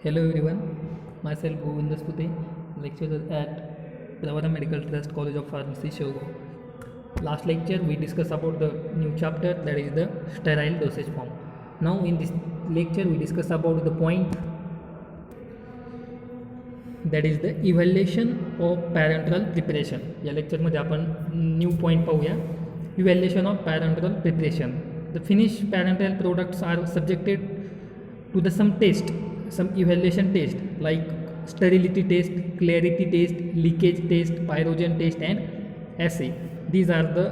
Hello everyone, myself Govind Daspute, lecturer at Pravara Medical Trust College of Pharmacy, Shogo. Last lecture we discussed about the new chapter, that is the sterile dosage form. Now in this lecture we discuss about the point, that is the evaluation of parenteral preparation. या lecture आपण new point पाहूया, evaluation of parenteral preparation. The finished parenteral products are subjected to the some evaluation test like sterility test, clarity test, leakage test, pyrogen test and assay. These are the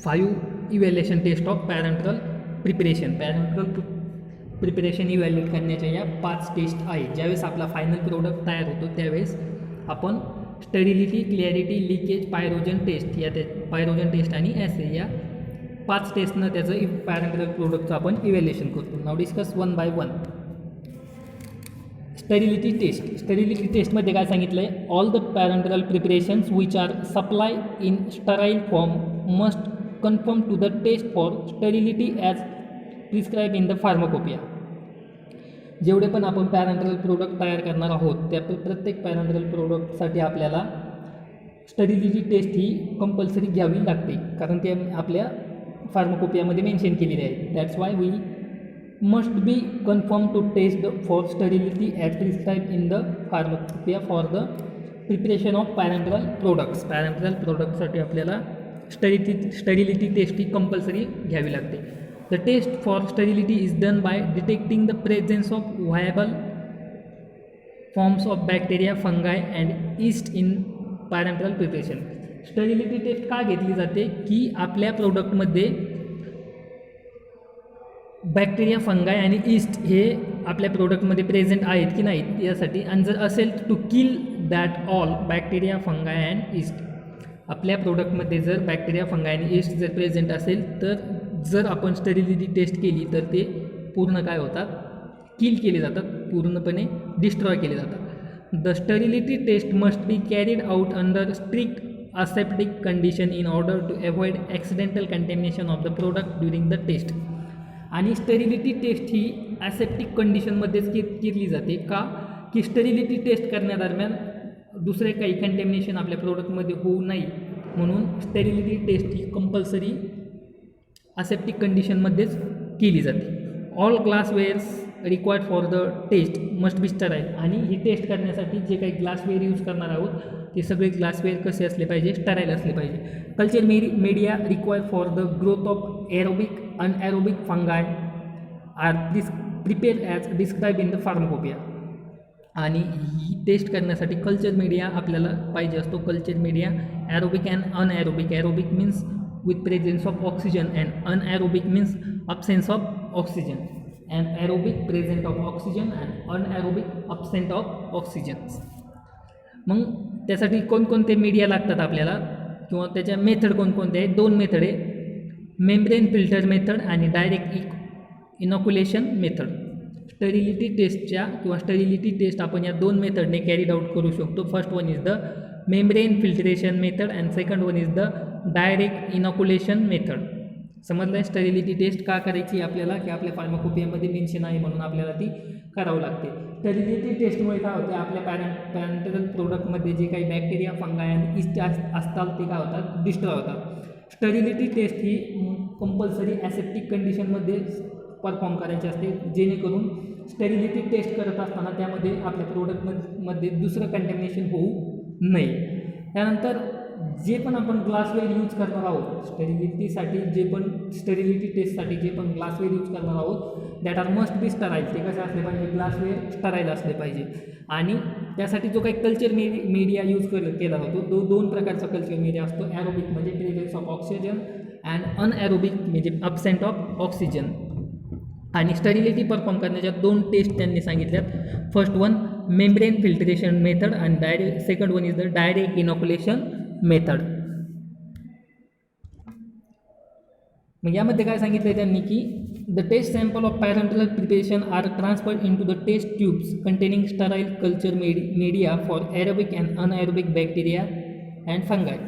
5 evaluation test of parenteral preparation. Parenteral preparation evaluate करण्याच्या या 5 test आहेत. ज्यावेळेस आपला final product तयार होतो त्यावेळेस आपण sterility, clarity, leakage, pyrogen test pyrogen test आणि ॲसे या 5 टेस्टनं त्याचं पॅरेंटल प्रोडक्टचं आपण इव्हॅल्युएशन करतो. नाव discuss one by one. Sterility test. Sterility टेस्टमध्ये काय सांगितलं आहे? All the parenteral preparations which are supply in sterile form must confirm to the test for sterility as prescribe in the pharmacopoeia. जेवढे पण आपण पॅरेंटल प्रोडक्ट तयार करणार आहोत त्या प्रत्येक पॅरेंटल प्रोडक्टसाठी आपल्याला स्टेरिलिटी टेस्ट ही कंपल्सरी घ्यावी लागते, कारण ते आपल्या फार्माकोपियामध्ये मेन्शन केलेले आहे. That's why we must be confirm to test for sterility as prescribe in the pharmacopoeia for the preparation of parenteral products. Parenteral प्रोडक्टसाठी आपल्याला स्टेरिलिटी टेस्ट ही कंपल्सरी घ्यावी लागते. The test for sterility is done by detecting the presence of viable forms of bacteria, fungi and yeast in parenteral preparation. Sterility test का घेतली जाते की आपल्या प्रोडक्टमध्ये बॅक्टेरिया, फंगाय आणि ईस्ट हे आपल्या प्रोडक्टमध्ये प्रेझेंट आहेत की नाहीत यासाठी, आणि जर असेल to kill that all bacteria, fungi and yeast. आपल्या प्रोडक्टमध्ये जर बॅक्टेरिया, फंगाय आणि ईस्ट जर प्रेझेंट असेल तर जर आपण स्टेरिलिटी टेस्ट केली तर ते पूर्ण काय होतात? किल केले जातात, पूर्णपणे डिस्ट्रॉय केले जातात. The sterility test must be carried out under strict aseptic condition in order to avoid accidental contamination of the product during the test. आणि स्टेरिलिटी टेस्ट ही ॲसेप्टिक कंडिशनमध्येच केली जाते का की स्टेरिलिटी टेस्ट करण्यादरम्यान दुसरे काही कंटॅमिनेशन आपल्या प्रोडक्टमध्ये होऊ नये म्हणून स्टेरिलिटी टेस्ट ही कंपल्सरी असेप्टिक कंडिशनमध्येच केली जाते. All glasswares required for the test must be sterile. आणि ही टेस्ट करण्यासाठी जे काही ग्लासवेअर यूज करणार आहोत ते सगळे ग्लासवेअर कसे असले पाहिजे? स्टराईल असले पाहिजे. Culture media required for the growth of aerobic, anaerobic fungi are prepare as describe in the pharmacopoeia. आणि ही टेस्ट करण्यासाठी कल्चर मीडिया आपल्याला पाहिजे असतो. Culture media aerobic and anaerobic. Aerobic means with presence of oxygen and anaerobic means absence of oxygen, and aerobic present of oxygen and anaerobic absent of oxygen. मग त्यासाठी कोणकोणते media लागतात आपल्याला किंवा त्याच्या मेथड कोणकोणते आहेत? 2 मेथड आहे, मेम्ब्रेन फिल्टर मेथड आणि डायरेक्ट इनॉक्युलेशन मेथड. स्टेरिलिटी टेस्टच्या किंवा स्टेरिलिटी टेस्ट आपण या 2 मेथडने कॅरीड आउट करू शकतो. First one is the membrane filtration method and second one is the direct inoculation method. समजलं? स्टेरिलिटी टेस्ट का करायची आपल्याला की आपल्या फार्माकोपियामध्ये मेन्शन आहे म्हणून आपल्याला ती करावं लागते. स्टेरिलिटी टेस्टमुळे काय होते? आपल्या पॅरेंटल प्रोडक्टमध्ये जे काही बॅक्टेरिया, फंगाय आणि इस्ट असतात ते काय होतात? डिस्ट्रॉय होतात. स्टेरिलिटी टेस्ट ही कंपल्सरी ॲसेप्टिक कंडिशनमध्ये परफॉर्म करायची असते, जेणेकरून स्टेरिलिटी टेस्ट करत असताना त्यामध्ये आपल्या प्रोडक्टमध्ये दुसरं कंटॅमिनेशन होऊ नाही. त्यानंतर जे पण आपण ग्लासवेअर यूज करणार आहोत स्टेरिलिटीसाठी, जे पण स्टेरिलिटी टेस्टसाठी जे पण ग्लासवेअर यूज करणार आहोत that are must be sterile. ते कसे असले पाहिजे? ग्लासवेअर स्टराईल असले पाहिजे. आणि त्यासाठी जो काही कल्चर मीडिया यूज केला जातो तो 2 प्रकारचा कल्चर मीडिया असतो. ॲरोबिक म्हणजे presence of oxygen and anaerobic म्हणजे अब्सेंट ऑफ ऑक्सिजन. आणि स्टेरिलिटी परफॉर्म करण्याच्या 2 टेस्ट त्यांनी सांगितल्यात. First one membrane filtration method आणि second one is the direct inoculation method. मग यामध्ये काय सांगितलं आहे त्यांनी की the test sample of parenteral preparation are transferred into the test tubes containing sterile culture media for aerobic and anaerobic bacteria and फंगाय.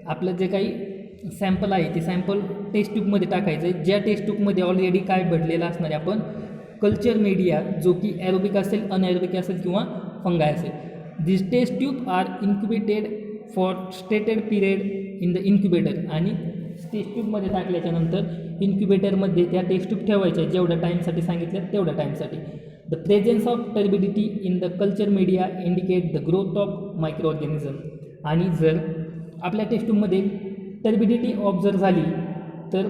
आपलं जे काही सॅम्पल आहे ते सॅम्पल टेस्ट ट्यूबमध्ये टाकायचं आहे. ज्या टेस्ट ट्यूबमध्ये ऑलरेडी काय भरलेलं असणार आहे आपण कल्चर मीडिया जो की ॲरोबिक असेल, अनॲरोबिक असेल किंवा फंगाय असेल. This test tube are incubated for stated period in the incubator. आणि टेस्ट ट्यूबमध्ये टाकल्याच्यानंतर इन्क्युबेटरमध्ये त्या टेस्ट ट्यूब ठेवायच्या जेवढ्या टाईमसाठी सांगितलं तेवढ्या टाईमसाठी. The presence of turbidity in the culture media indicate the growth of microorganism. आणि जर आपल्या टेस्ट ट्यूबमध्ये टर्बिडिटी ऑब्झर्व झाली तर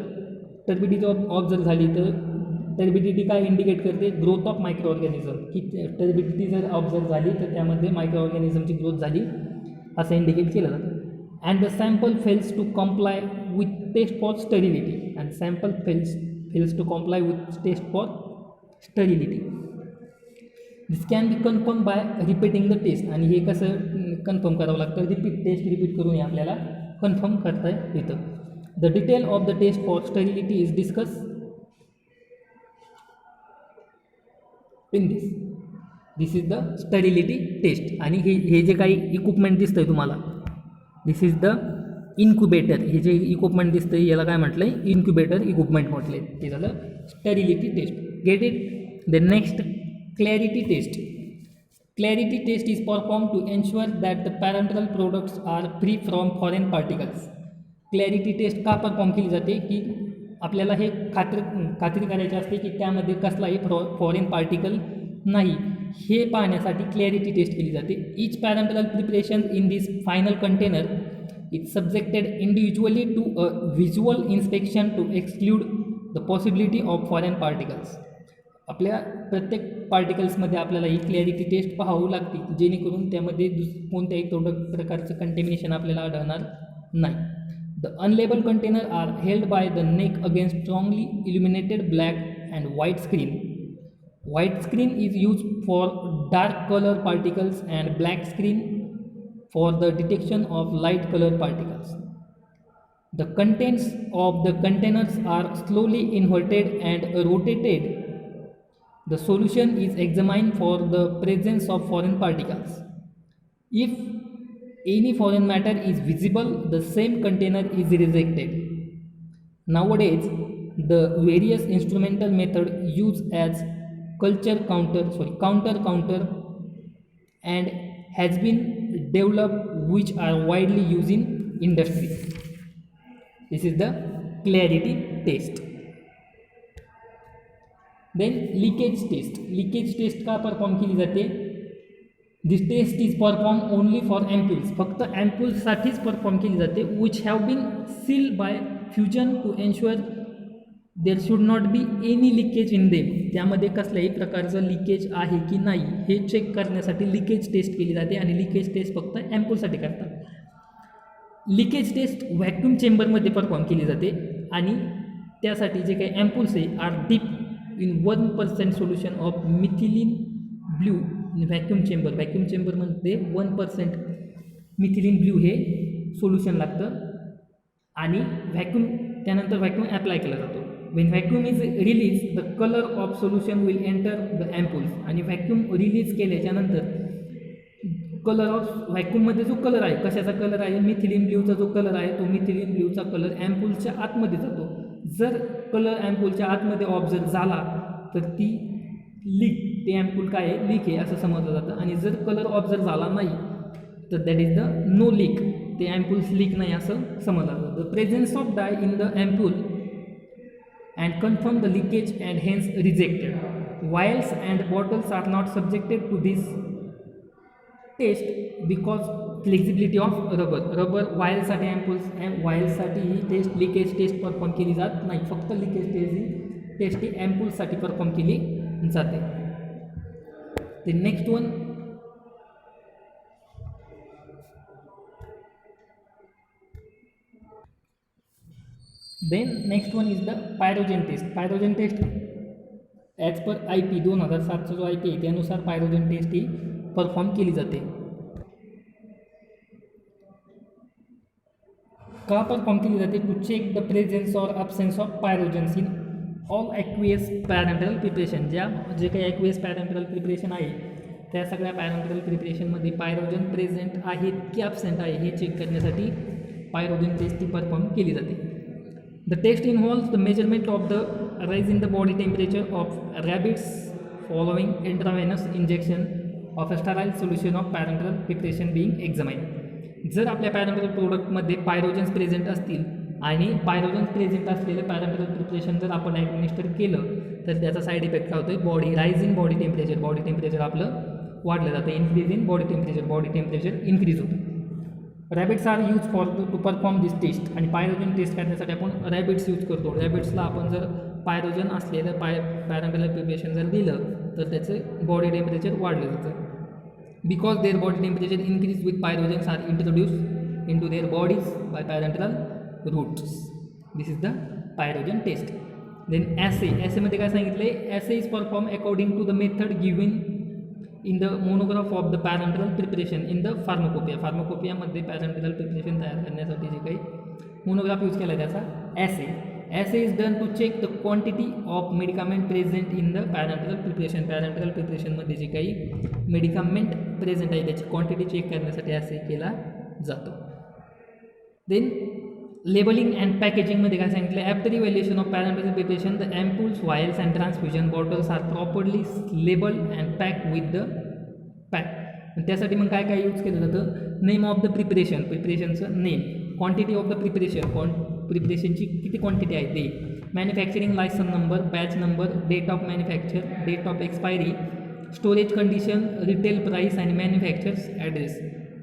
टर्बिडिटी काय इंडिकेट करते, ग्रोथ ऑफ मायक्रो ऑर्गॅनिझम. की टर्बिडिटी जर ऑब्झर्व झाली तर त्यामध्ये मायक्रो ऑर्गॅनिझमची ग्रोथ झाली असं इंडिकेट केलं जातं. And the sample fails to comply with test for sterility. And sample fails to comply with test for sterility. This can be confirm by repeating the test. आणि हे कसं कन्फर्म करावं लागतं, test repeat करून आपल्याला confirm करता येतं. The detail of the test for sterility is discuss in this is the sterility test. आणि हे जे काही इक्विपमेंट दिसतं आहे तुम्हाला, दिस इज द इन्क्युबेटर. हे जे इक्विपमेंट दिसतं आहे याला काय म्हटलं आहे, इन्क्युबेटर इक्विपमेंट म्हटलं आहे. ते झालं sterility test. Get it. The next, clarity test. Clarity test is perform to ensure that the parental products are free from foreign particles. Clarity test का परफॉर्म केली जाते, की आपल्याला हे खात्री करायची असते की त्यामध्ये कसलाही फॉरेन पार्टिकल नाही, हे पाहण्यासाठी क्लॅरिटी टेस्ट केली जाते. Each parenteral preparation in this final container is subjected individually to a visual inspection to exclude the possibility of foreign particles. आपल्या प्रत्येक पार्टिकल्समध्ये आपल्याला ही क्लॅरिटी टेस्ट पाहावी लागते जेणेकरून त्यामध्ये कोणत्याही प्रकारचं कंटेमिनेशन आपल्याला आढळणार नाही. The unlabeled container are held by the neck against strongly illuminated black and white screen. White screen is used for dark color particles and black screen for the detection of light color particles. The contents of the containers are slowly inverted and rotated. The solution is examined for the presence of foreign particles. If any foreign matter is visible, the same container is rejected. Nowadays, the various instrumental method used as counter and has been developed which are widely used in industry. This is the clarity test. Then leakage test. Leakage test का perform केली जाते, this test is perform only for ampoules. फक्त ॲम्प्युल्ससाठीच perform केली जाते. Which have been sealed by fusion to ensure there should not be any leakage in them. त्यामध्ये कसल्याही प्रकारचं लिकेज आहे की नाही हे चेक करण्यासाठी लिकेज टेस्ट केली जाते. आणि लिकेज टेस्ट फक्त ॲम्प्युलसाठी करतात. लिकेज टेस्ट व्हॅक्यूम चेंबरमध्ये परफॉर्म केली जाते. आणि त्यासाठी जे काही ॲम्प्युल्स आहे are deep in 1% solution of methylene blue vacuum चेंबरमध्ये 1% मिथिलीन ब्ल्यू हे सोल्युशन लागतं. आणि त्यानंतर व्हॅक्यूम ॲप्लाय केला जातो. When vacuum is release the colour of solution will enter the ampoules. आणि व्हॅक्यूम रिलीज केल्याच्यानंतर कलर ऑफ व्हॅक्यूममध्ये जो कलर आहे, कशाचा कलर आहे, मिथिलीन ब्ल्यूचा जो कलर आहे तो मिथिलीन ब्ल्यूचा कलर ॲम्प्युलच्या आतमध्ये जातो. जर कलर ॲम्प्युलच्या आतमध्ये ऑब्झर्व झाला तर ती ते ॲम्प्यूल काय आहे, लीक आहे असं समजलं जातं. आणि जर कलर ऑब्झर्व झाला नाही तर that is the no leak, ते ॲम्प्यूल्स लीक नाही असं समजलं जातं. The presence of dye in the ampoule and confirm the leakage and hence rejected. Vials and bottles are not subjected to this test because flexibility of rubber वायल्ससाठी वायल्ससाठी ही test leakage test perform केली जात नाही. फक्त leakage test ही ॲम्प्यूल्ससाठी perform केली जाते. The next one, then next one is the pyrogen test. Pyrogen test as per IP 2007चा जो IP आहे त्यानुसार पायरोजन टेस्ट ही परफॉर्म केली जाते. का परफॉर्म केली जाते, to check the presence or absence of pyrogens in all aqueous parenteral preparation. जे काही ॲक्वियस पॅरेंटल प्रिपरेशन आहे त्या सगळ्या पॅरेंटल प्रिपरेशनमध्ये पायरोजन प्रेझेंट आहेत की ॲब्सेंट आहे हे चेक करण्यासाठी पायरोजन टेस्ट ही परफॉर्म केली जाते. The test involves the measurement of the rise in the body temperature of rabbits following intravenous injection of a sterile solution of parenteral preparation being examined. जर आपल्या parental प्रोडक्टमध्ये पायरोजन्स present असतील आणि पायरोजन्स present असलेलं parental preparation जर आपण administer केलं तर त्याचा साईड इफेक्ट काय होतो, body rise in body temperature आपलं वाढलं जातं, increase in body temperature increase होतं. Rabbits are use for to perform this test, आणि पायरोजन टेस्ट करण्यासाठी आपण रॅबिट्स यूज करतो. रॅबिट्सला आपण जर पायरोजन असलेलं पॅरेंटल प्रिपरेशन जर दिलं तर त्याचं बॉडी टेम्परेचर वाढलं जातं. Because their body temperature increase with pyrogens are introduced into their bodies by parenteral routes. This is the pyrogen test. Then assay मध्ये काय सांगितले, assay is performed according to the method given in the monograph of the parenteral preparation in the pharmacopoeia मध्ये parenteral preparation तयार करण्यासाठी जे काही monograph use केला त्याचा assay is done to check the quantity of medicament present in the parenteral preparation मध्ये जे काही medicament present आहे त्याची क्वांटिटी चेक करण्यासाठी assay केला जातो. देन लेबलिंग अँड पॅकेजिंगमध्ये काय सांगितलं, after evaluation of parenteral preparation the ampoules, vials and transfusion bottles are properly labelled and pack with the pack. त्यासाठी मग काय यूज केलं जातं, नेम ऑफ द प्रिपरेशनचं नेम, क्वांटिटी ऑफ द प्रिपरेशनची किती क्वांटिटी आहे ते, manufacturing licence number, batch number, date of manufacture, date of expiry, storage condition, retail price आणि मॅन्युफॅक्चर्स ॲड्रेस.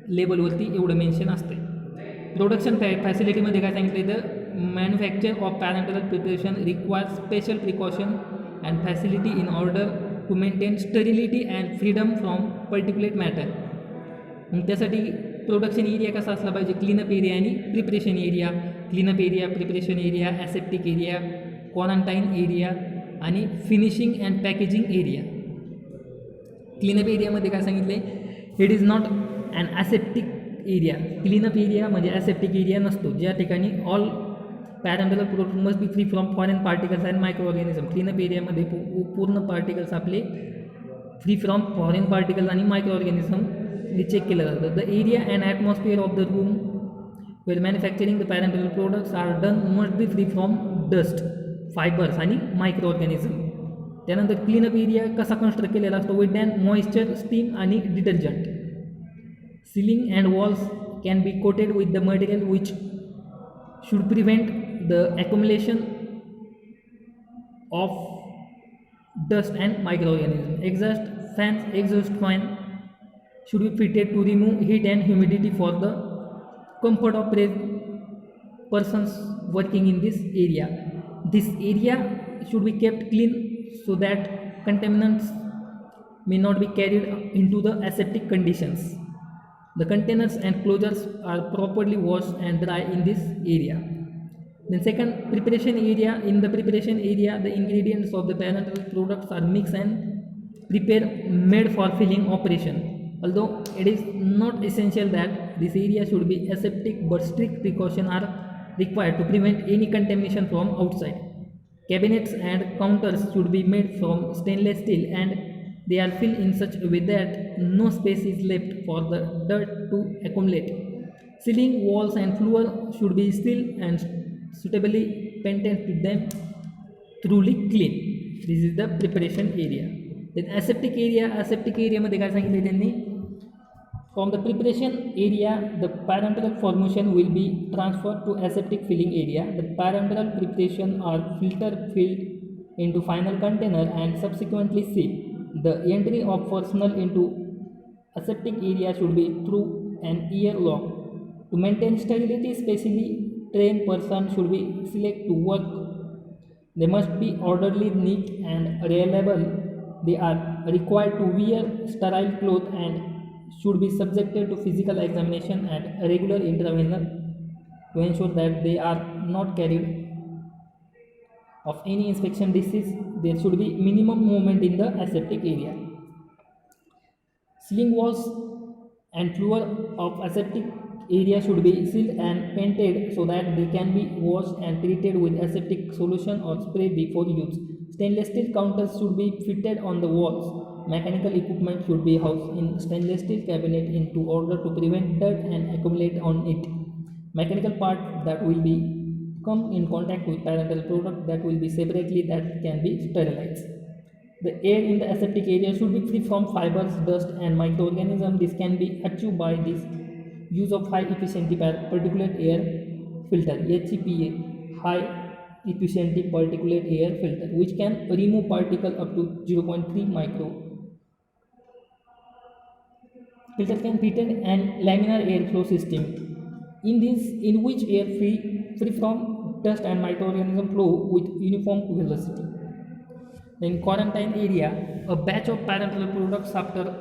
लेबलवरती एवढं मेन्शन असते. प्रोडक्शन फॅसिलिटीमध्ये काय सांगितलं तर manufacture of parenteral preparation requires special precaution and facility in order to maintain sterility and freedom from particulate matter. मग त्यासाठी प्रोडक्शन एरिया कसा असला पाहिजे, क्लीनअप एरिया आणि preparation area. Cleanup area, preparation area, aseptic area, quarantine area आणि finishing and packaging area. Cleanup एरियामध्ये काय सांगितले, it is not and aseptic area. Cleanup area म्हणजे ॲसेप्टिक एरिया नसतो, ज्या ठिकाणी all parenteral product must be free from foreign particles and micro organism. Cleanup एरियामध्ये पूर्ण पार्टिकल्स आपले फ्री फ्रॉम फॉरेन पार्टिकल्स आणि मायक्रो ऑर्गॅनिझम चेक केलं जातं. The area and atmosphere of the room where manufacturing the parental products are done must be free from dust, fibres आणि micro organism. त्यानंतर क्लीनअप एरिया कसा कन्स्ट्रक्ट केलेला असतो, विथ अँड मॉइश्चर, स्टीम आणि detergent. Ceiling and walls can be coated with the material which should prevent the accumulation of dust and micro organism. Exhaust fan should be fitted to remove heat and humidity for the comfort of persons working in this area. This area should be kept clean so that contaminants may not be carried into the aseptic conditions. The containers and closures are properly washed and dry in this area. Then second, preparation area. In the preparation area, the ingredients of the parenteral products are mixed and prepared made for filling operation. Although it is not essential that this area should be aseptic, but strict precautions are required to prevent any contamination from outside. Cabinets and counters should be made from stainless steel and they are filled in such a way that no space is left for the dirt to accumulate. Ceiling, walls and floor should be still and suitably painted to them truly clean. This is the preparation area. Then aseptic area मध्ये काय सांगितले त्यांनी, from the preparation area the parenteral formation will be transferred to aseptic filling area. The parenteral preparation are filled into final container and subsequently sealed. The entry of personnel into aseptic area should be through an ear lock. To maintain sterility, specially trained person should be selected to work. They must be orderly, neat and reliable. They are required to wear sterile clothes and should be subjected to physical examination at regular interval to ensure that they are not carried of any infection disease. There should be minimum movement in the aseptic area. Ceiling walls and floor of aseptic area should be sealed and painted so that they can be washed and treated with aseptic solution or spray before use. Stainless steel counters should be fitted on the walls. Mechanical equipment should be housed in stainless steel cabinet in order to prevent dirt and accumulate on it. Mechanical parts that will be come in contact with parental product that will be separately that can be sterilized. The air in the aseptic area should be free from fibers, dust and microorganisms. This can be achieved by this use of high efficiency particulate air filter HEPA, high efficiency particulate air filter, which can remove particle up to 0.3 micro. Filter can feature an laminar airflow system in which air free from dust and microorganism flow with uniform velocity. In quarantine area, a batch of parental products after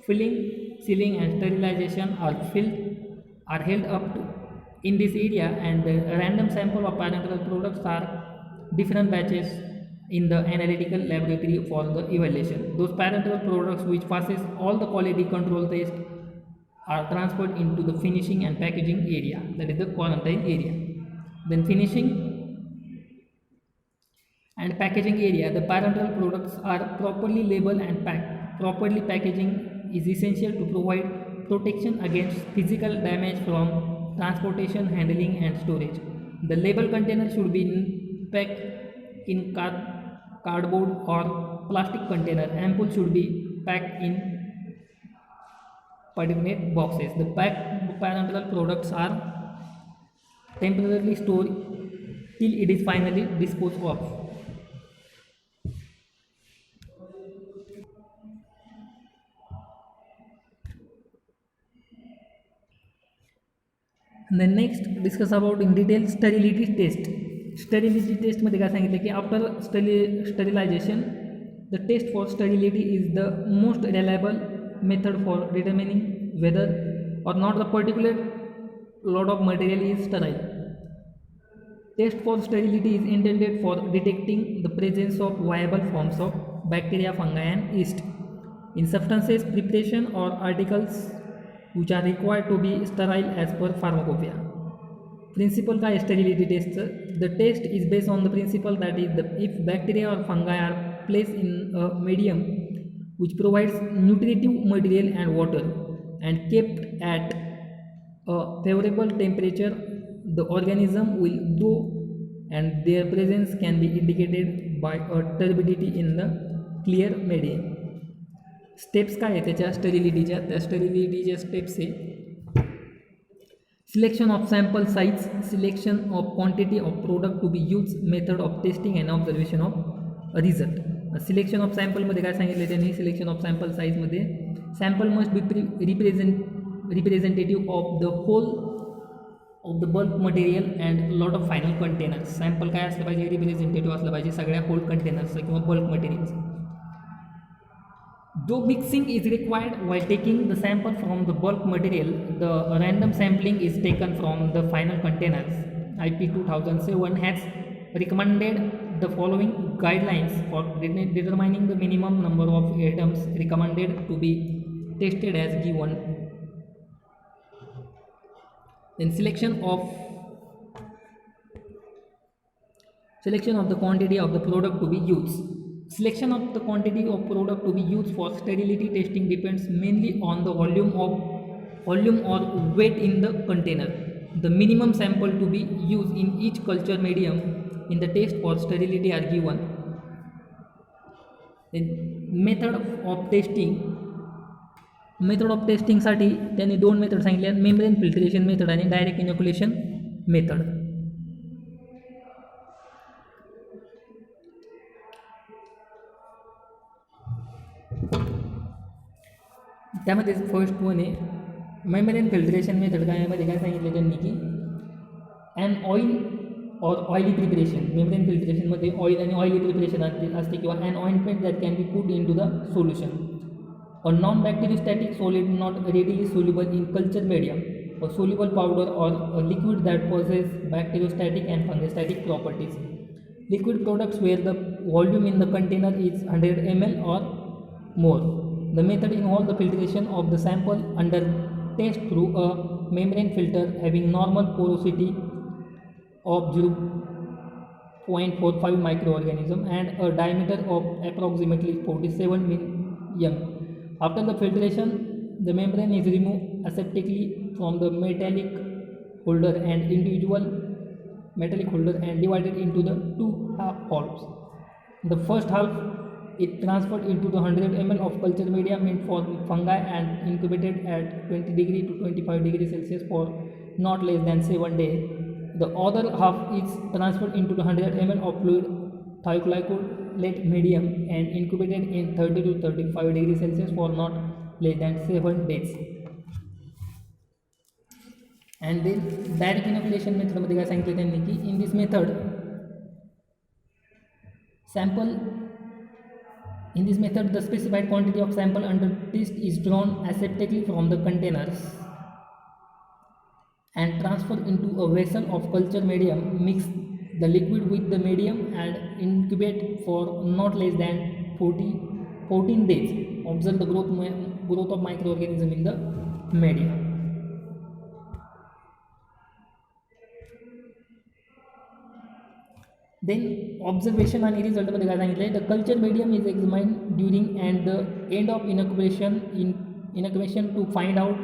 filling, sealing and sterilization are held up in this area, and the random sample of parental products are different batches in the analytical laboratory for the evaluation. Those parental products which passes all the quality control tests are transferred into the finishing and packaging area, that is the quarantine area. Then finishing and packaging area, the parental products are properly labeled and packed. Properly packaging is essential to provide protection against physical damage from transportation, handling and storage. The label container should be packed in cardboard or plastic container. Ampoule should be packed in particulate boxes. The packed parental products are temporarily stored till it is finally disposed of. And then next discuss about in detail sterility test. Sterility test मध्ये काय सांगितलं की after sterilization the test for sterility is the most reliable method for determining whether or not the particular lot of material is sterile. Test for sterility is intended for detecting the presence of viable forms of bacteria, fungi and yeast in substances, preparation or articles which are required to be sterile as per pharmacopoeia. Principle का sterility test. The test is based on the principle that is if bacteria or fungi are placed in a medium which provides nutritive material and water and kept at a favorable temperature, the organism will grow and their presence can be indicated by a turbidity in the clear medium. Steps काय आहे त्याच्या स्टेरिलिटीच्या, त्या स्टेरिलिटीच्या steps आहे selection of sample size, selection of quantity of product to be use, method of testing and observation of result. Selection of सॅम्पलमध्ये काय सांगितलं त्यांनी, सिलेक्शन ऑफ सॅम्पल साईजमध्ये sample must be representative of the whole of the bulk material and lot of final containers. Sample काय असलं पाहिजे, representative असलं पाहिजे सगळ्या होल कंटेनर्सचं किंवा bulk मटेरियलचं. Though mixing is required while taking the sample from the bulk material, the random sampling is taken from the final containers. IP 2007 has recommended the following guidelines for determining the minimum number of items recommended to be tested as given. Then selection of the quantity of the product to be used. Selection of the quantity of product to be used for sterility testing depends mainly on the volume or weight in the container. The minimum sample to be used in each culture medium in the test for sterility are given. Then method of testing साठी त्यांनी दोन method सांगितले, membrane filtration method आणि direct inoculation method. त्यामध्ये first one आहे membrane filtration method. काय यामध्ये काय सांगितलं त्यांनी की an oil or oily preparation, membrane फिल्ट्रेशनमध्ये ऑइल आणि ऑइली प्रिपरेशन असते किंवा an ointment that can be put into the solution, a non bacteriostatic solid not readily soluble in culture medium, a soluble powder or a liquid that possess bacteriostatic and fungistatic properties. Liquid products where the volume in the container is 100 ml or more. The method involves the filtration of the sample under test through a membrane filter having normal porosity of 0.45 microorganism and a diameter of approximately 47 mm. After the filtration, the membrane is removed aseptically from the metallic holder and individual metallic holder and divided into the two halves. The first half it transferred into the 100 ml of culture media meant for fungi and incubated at 20 degree to 25 degree Celsius for not less than 7 days. The other half is transferred into the 100 ml of fluid thioclycolate medium and incubated in 30 to 35 degree Celsius for not less than 7 days. And then direct inoculation method मध्ये काय सांगितलं त्यांनी की in this method the specified quantity of sample under test is drawn aseptically from the containers and transferred into a vessel of culture medium. Mix the liquid with the medium and incubate for not less than 14 days. Observe the growth of microorganism in the medium. Then observation आणि result मध्ये काय सांगितलं आहे, the culture medium is examined during and the end of inoculation to find out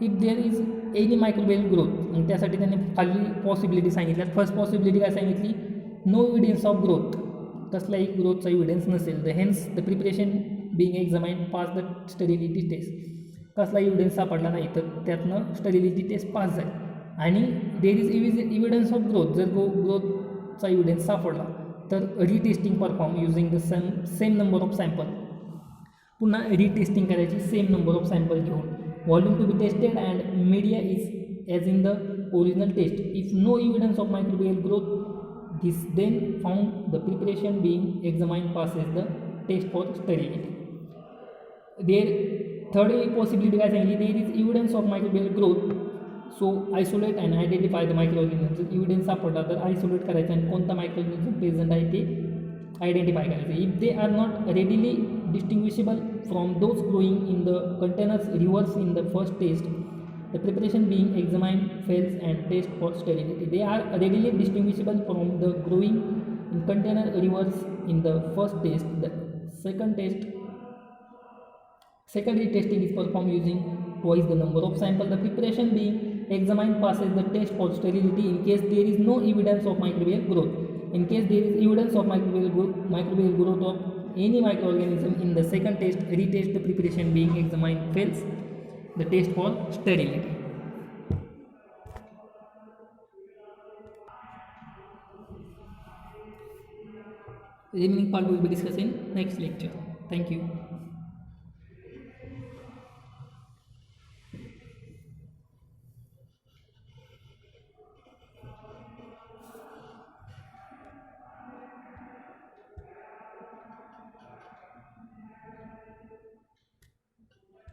if there is any microbial growth. आणि त्यासाठी त्यांनी खाली possibility सांगितल्या. फर्स्ट पॉसिबिलिटी काय सांगितली, नो एव्हिडन्स ऑफ ग्रोथ, कसलाही ग्रोथचा एव्हिडन्स नसेल. The hence the preparation being examined pass the sterility test, कसला एव्हिडन्स सापडला नाही तर त्यातनं स्टेरिलिटी टेस्ट पास झाली. आणि there is evidence of growth, जर ग्रोथचा एव्हिडन्स सापडला तर retesting perform using the same number of sample, पुन्हा रिटेस्टिंग करायची सेम नंबर ऑफ सॅम्पल घेऊन. Volume to be tested and media is as in the original test. If no evidence of microbial growth this then found the preparation being examined passes the test for sterility. There third possibility काय सांगितली, there is evidence of microbial growth, so isolate and identify the microorganisms. Evidence सापडला तर isolate करायचं आणि कोणता मायक्रोऑर्गॅनिझम present आहे ते identify करायचं. If they are not readily distinguishable from those growing in the containers reverse in the first test, the preparation being examined fails and test for sterility. They are readily distinguishable from the growing in container reverse in the first test. The secondary testing is performed using twice the number of sample. The preparation being examined passes the test for sterility in case there is no evidence of microbial growth. In case there is evidence of microbial growth of any microorganism in the second test, retest the preparation being examined fails the test for sterility. Remaining part will be discussed in next lecture. Thank you.